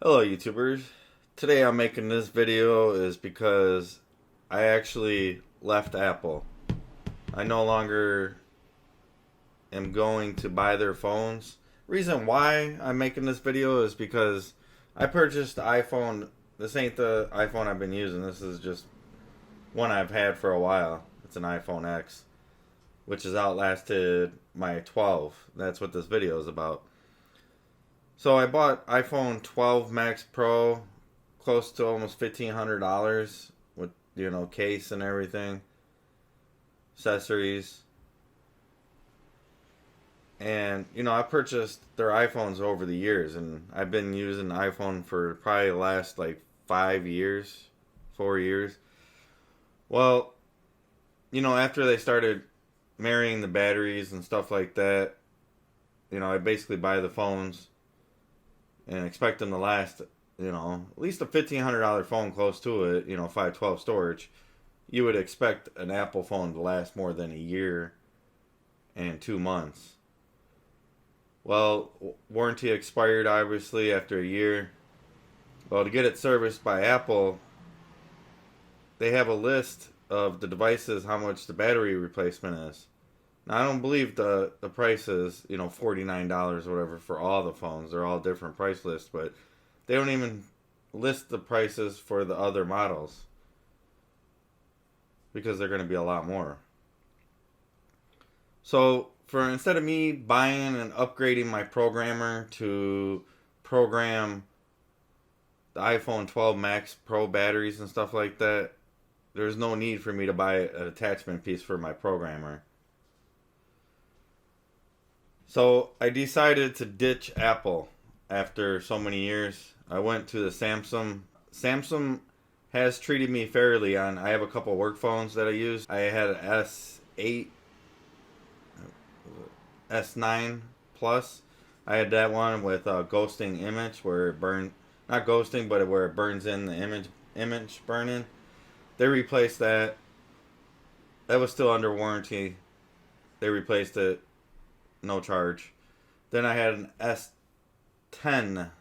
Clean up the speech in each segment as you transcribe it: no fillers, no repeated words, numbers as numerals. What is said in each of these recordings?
Hello YouTubers. Today I'm making this video is because I actually left Apple. I no longer am going to buy their phones. Reason why I'm making this video is because I purchased the iPhone. This ain't the iPhone I've been using. This is just one I've had for a while. It's an iPhone X, which has outlasted my 12. That's what this video is about. So I bought iPhone 12 Max Pro, close to almost $1,500 with case and everything, accessories, and I purchased their iPhones over the years, and I've been using the iPhone for probably the last like 5 years, 4 years. Well, after they started marrying the batteries and stuff like that, I basically buy the phones and expect them to last, at least a $1,500 phone close to it, 512 storage. You would expect an Apple phone to last more than a year and 2 months. Well, warranty expired obviously after a year. Well, to get it serviced by Apple, they have a list of the devices, how much the battery replacement is. Now, I don't believe the price is, $49 or whatever for all the phones. They're all different price lists, but they don't even list the prices for the other models because they're going to be a lot more. So, for instead of me buying and upgrading my programmer to program the iPhone 12 Max Pro batteries and stuff like that, there's no need for me to buy an attachment piece for my programmer. So I decided to ditch Apple after so many years. I went to the Samsung. Samsung has treated me fairly on. I have a couple work phones that I use. I had an S8, S9 Plus. I had that one with ghosting image where it burned, not ghosting, but where it burns in the image burning. They replaced that. That was still under warranty. They replaced it, no charge. Then I had an S10.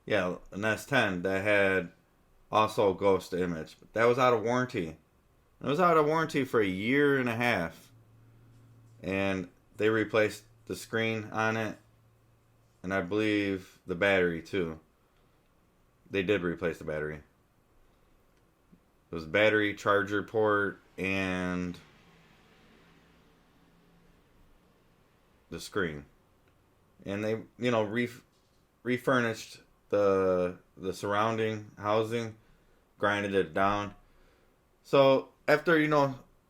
Yeah, an S10 that had also ghost image. But that was out of warranty. It was out of warranty for a year and a half. And they replaced the screen on it. And I believe the battery too. They did replace the battery. It was battery, charger port, and the screen. And they, refurnished the surrounding housing, grinded it down. So after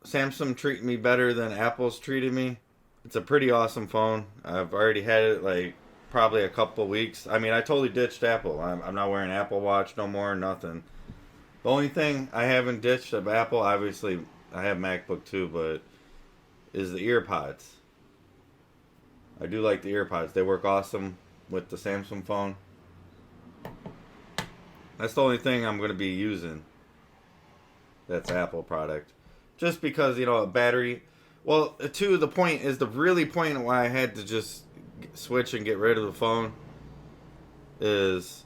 Samsung treated me better than Apple's treated me, it's a pretty awesome phone. I've already had it like probably a couple weeks. I mean, I totally ditched Apple. I'm not wearing Apple Watch no more. Nothing. The only thing I haven't ditched of Apple, obviously, I have MacBook too, but is the EarPods. I do like the EarPods. They work awesome with the Samsung phone. That's the only thing I'm going to be using that's Apple product. Just because, a battery. Well, to the point is the really point why I had to just switch and get rid of the phone is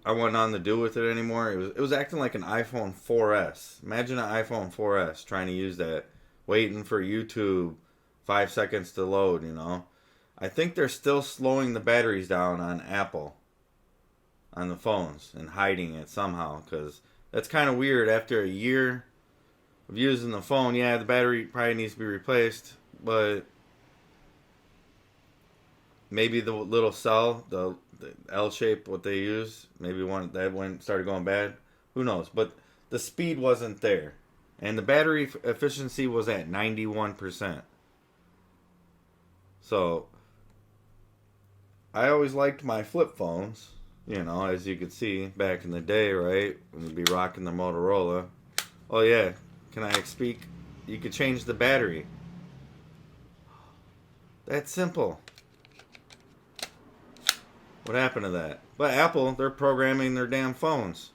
I wasn't on the do with it anymore. It was acting like an iPhone 4S. Imagine an iPhone 4S trying to use that, waiting for YouTube 5 seconds to load. I think they're still slowing the batteries down on Apple, on the phones, and hiding it somehow, because that's kind of weird. After a year of using the phone, yeah, the battery probably needs to be replaced, but maybe the little cell, the L shape, what they use, maybe one that went started going bad. Who knows? But the speed wasn't there, and the battery efficiency was at 91%. So I always liked my flip phones. As you could see back in the day, right? When you'd be rocking the Motorola. Oh yeah, can I speak? You could change the battery. That's simple. What happened to that? But Apple, they're programming their damn phones.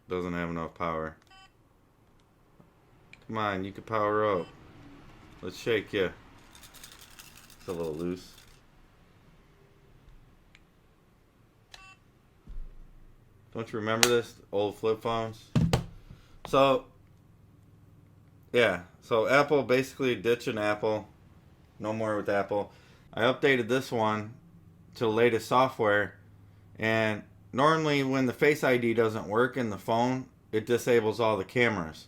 Doesn't have enough power. Come on, you can power up. Let's shake you. It's a little loose. Don't you remember this? Old flip phones? So, yeah. So Apple basically ditching Apple. No more with Apple. I updated this one to the latest software. And normally when the Face ID doesn't work in the phone, it disables all the cameras.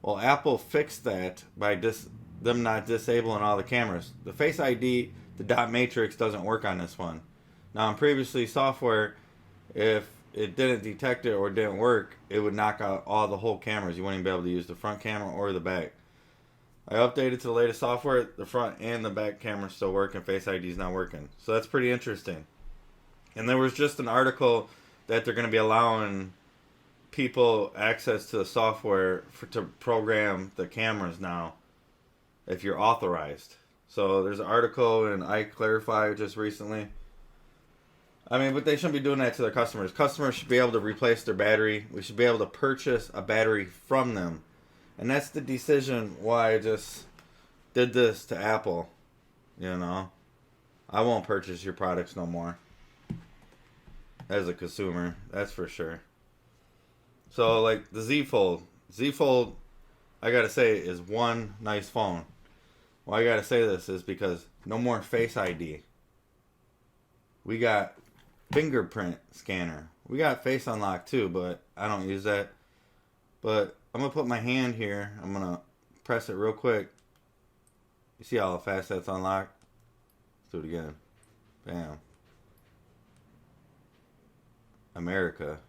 Well, Apple fixed that by them not disabling all the cameras. The Face ID, the dot matrix, doesn't work on this one. Now, in previously software, if it didn't detect it or didn't work, it would knock out all the whole cameras. You wouldn't even be able to use the front camera or the back. I updated to the latest software. The front and the back cameras still work, and Face ID is not working. So that's pretty interesting. And there was just an article that they're going to be allowing people access to the software to program the cameras now if you're authorized. So there's an article in iClarify just recently. I mean, but they shouldn't be doing that to their customers. Customers should be able to replace their battery. We should be able to purchase a battery from them. And that's the decision why I just did this to Apple. You know, I won't purchase your products no more. As a consumer, that's for sure. So, like the Z Fold. Z Fold, I gotta say, is one nice phone. Why I gotta say this is because no more Face ID. We got fingerprint scanner. We got Face Unlock too, but I don't use that. But I'm gonna put my hand here. I'm gonna press it real quick. You see how fast that's unlocked? Let's do it again. Bam. America.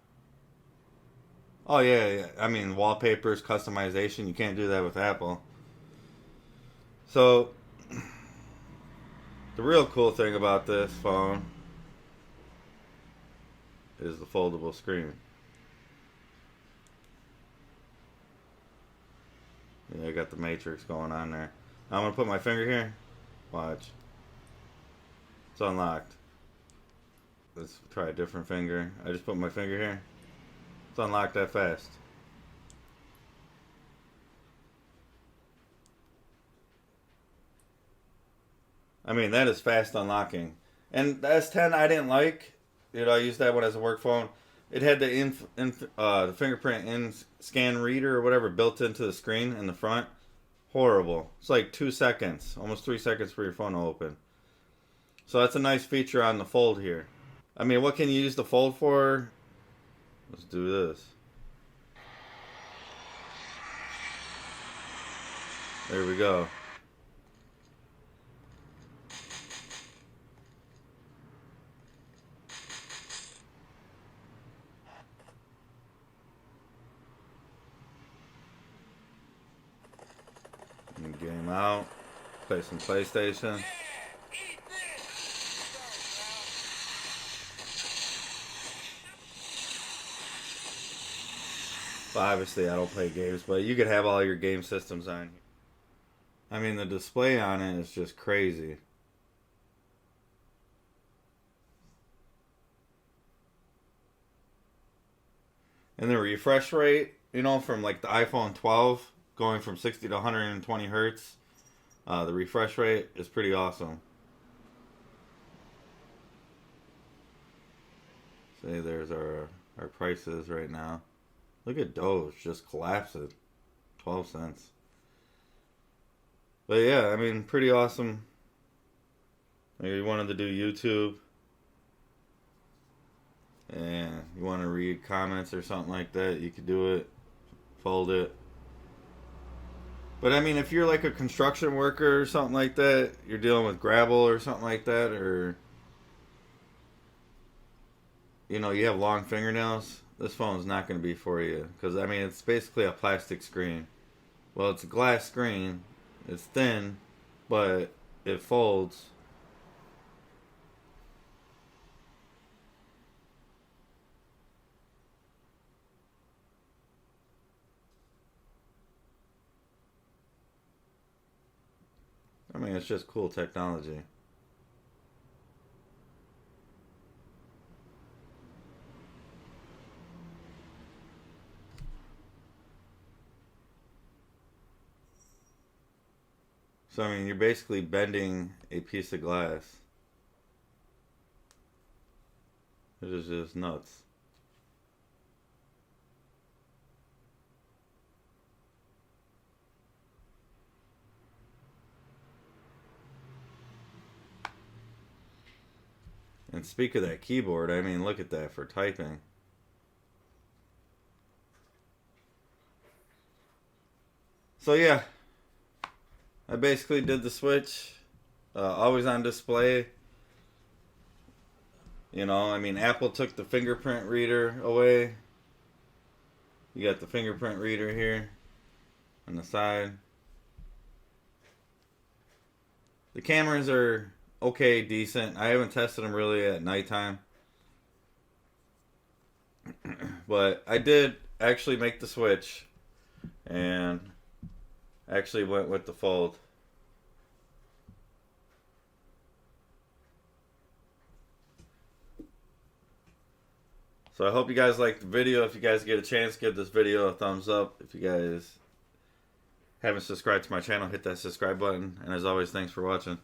Oh yeah. I mean, wallpapers, customization. You can't do that with Apple. So, the real cool thing about this phone is the foldable screen. Yeah, I got the matrix going on there. I'm gonna put my finger here. Watch. It's unlocked. Let's try a different finger. I just put my finger here. It's unlocked that fast. I mean, that is fast unlocking. And the S10 I didn't like. You know, I used that one as a work phone. It had the the fingerprint in scan reader or whatever built into the screen in the front. Horrible. It's like 2 seconds, almost 3 seconds for your phone to open. So that's a nice feature on the Fold here. I mean, what can you use the Fold for? Let's do this. There we go. Game out. Play some PlayStation. Well, obviously, I don't play games, but you could have all your game systems on here. I mean, the display on it is just crazy. And the refresh rate, you know, from like the iPhone 12 going from 60 to 120 hertz, the refresh rate is pretty awesome. See, there's our prices right now. Look at Doge, just collapsed it. 12 cents. But yeah, I mean, pretty awesome. Maybe you wanted to do YouTube and you want to read comments or something like that, you could do it. Fold it. But I mean, if you're like a construction worker or something like that, you're dealing with gravel or something like that, or you know, you have long fingernails, this phone's not going to be for you. Because I mean, it's basically a plastic screen. Well, it's a glass screen. It's thin, but it folds. I mean, it's just cool technology. So, I mean, you're basically bending a piece of glass. It is just nuts. And speak of that keyboard, I mean, look at that for typing. So, yeah, I basically did the switch. Always on display. You know, I mean, Apple took the fingerprint reader away. You got the fingerprint reader here on the side. The cameras are okay, decent. I haven't tested them really at nighttime. But I did actually make the switch and actually went with the Fold. So I hope you guys liked the video. If you guys get a chance, give this video a thumbs up. If you guys haven't subscribed to my channel, hit that subscribe button. And as always, thanks for watching.